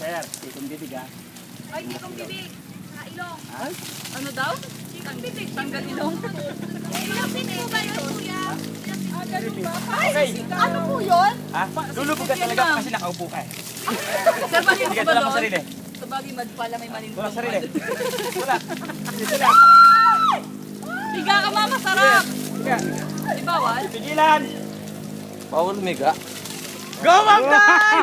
Sir, itong bibig ha. Ay, tikong bibig. Sa ilong. Ano daw? Tikong bibig. Tanggal ilong. Ilang feet po ba yun, kuya? Okay. Ano po yun? Ha? Lulubog ka talaga kasi nakaupo ka. Sir, bakit Hindi ka po ba tulad doon? sa sarili. Sa bagay, mad pala may Wala malindong. sarili. Wala. Wala. Higa ka, mama, sarap. Sige. Di bawal? Pigilan. Bawal miga. Go, Ma'am Day!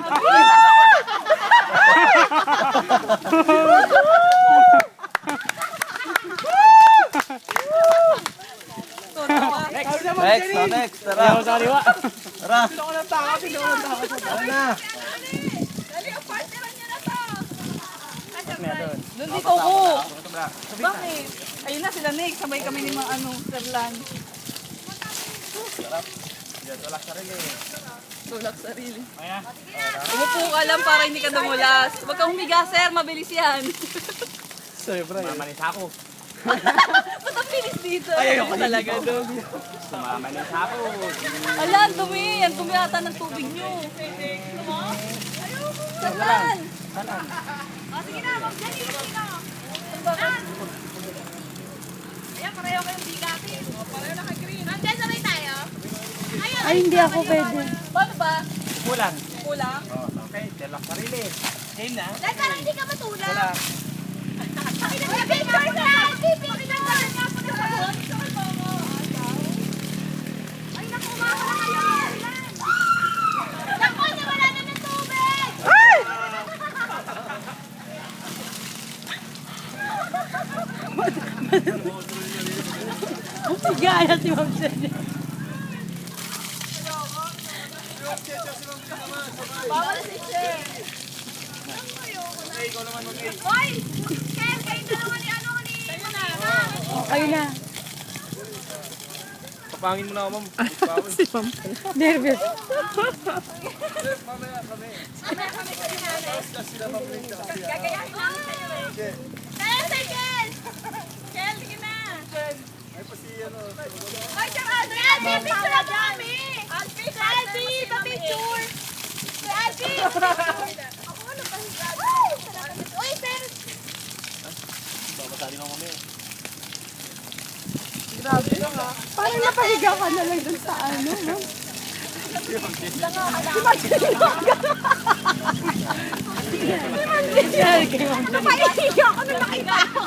Next. Tara. Sa kaliwa. Tara. Ano na? Dali, ang partneran niya na to. Meron. Doon dito ako. Bakit? Ayun na sila, Nick. Sabay kami ni mga Sirlan. Wala sarili. Tulak sarili. Maya. Umupo ka lang para hindi ka dumulas. Huwag kang humiga, sir. Mabilis yan. Mamanis ako. Ba't ang bilis dito? Ayoko talaga doon. Mamanis ako. Ala, ang dumi. Ang dumi ata ng tubig nyo. Sirlan! O, sige na. Mag-dali. Ayan, pareho kayong bigatin. Pareho na kay-green. Nandiyan, sabay tayo. Ayun. Ay, hindi ako pwede. Paano ba? Kulang. Kulang? Oh, okay. Delak sarili. Game na. Dahil parang hindi ka matulak. Wala. Ay, naku, mama na kayo. Naku, nawala na ng tubig. Gaya si Ma'am Jenny. Bawal si Chen. Hoy! Chen, kayo dalawa ni ano ni... Kayo na. Kayo na. Papangin mo na ako, ma'am. Si Ma'am. Nervous. Mamaya kami sa dinanay. Gagayahin ko namin kayo eh. Kaya si Chen! Chen, sige na. Ay, tsaka ano yan? Picture na kami! Selfie! Pa-picture! Selfie! Ako ano ba? Uy, pero... Babasali na kami. Parang napahiga ka na lang dun sa ano, no? Napahiga ako nung nakita ko.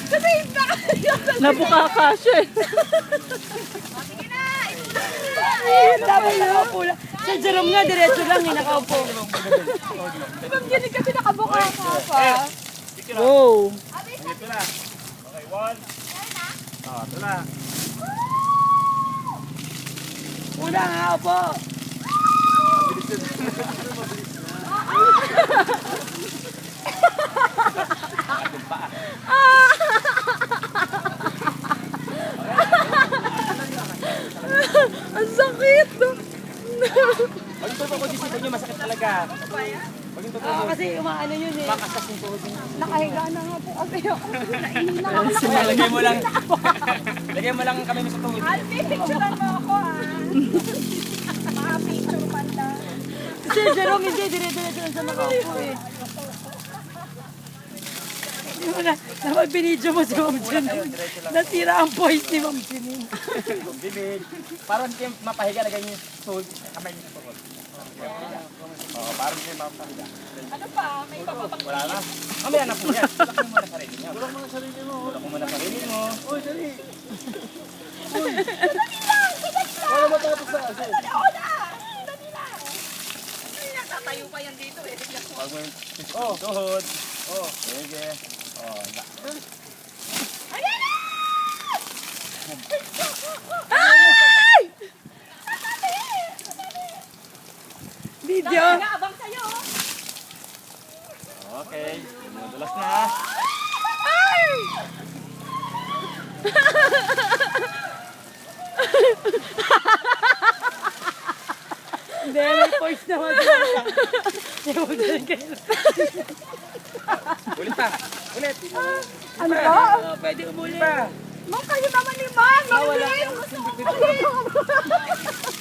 Kasi Nabuka ka siya. sige na! Ayun, dapat nakaupo lang. Sa Jerome nga, diretso lang, nakaupo. Ma'am Jenny kasi nakabuka ka pa. Wow. Ito na. Okay, one. Oh, ito na. Una nga po. Ang sakit. Pag ito ko disipan nyo, masakit talaga. Pag ito Kasi umaano yun eh. makasas yung tuhod nyo. Nakahiga na nga po kasi ako. Nahihina ako. Lagay mo lang. Lagay mo lang kami sa tuhod. Picturean mo ako ah. Mga picture man lang. Si Jerome hindi, dire-diretso lang sa nakaupo eh. Hindi mo na binidyo mo si Ma'am Jenny. Nasira ang voice ni Ma'am Jenny. Yung bibig. Para hindi kayo mapahiga, lagay nyo yung tuhod. Kamay nyo sa tuhod. Oo, parang hindi kayo mapahiga. Ano pa? May papapang... Wala na. Mamaya na po yan. Tulak mo muna sarili nyo. Tulak mo muna sarili mo. Tulak mo muna sarili mo. Uy, dali. Wala matapos sa asin. Natatayo pa yan dito eh. Pag mo yung tuhod. Oh, sige. Oh, Ayan na! Video. Nag-aabang sa'yo. okay. Dulas na. Hindi, may voice naman siya. Ulit pa. Ulit. Ano ba? Pwede umulit pa. Ma'am, kayo naman ni Ma'am. Ma'am, gusto ko.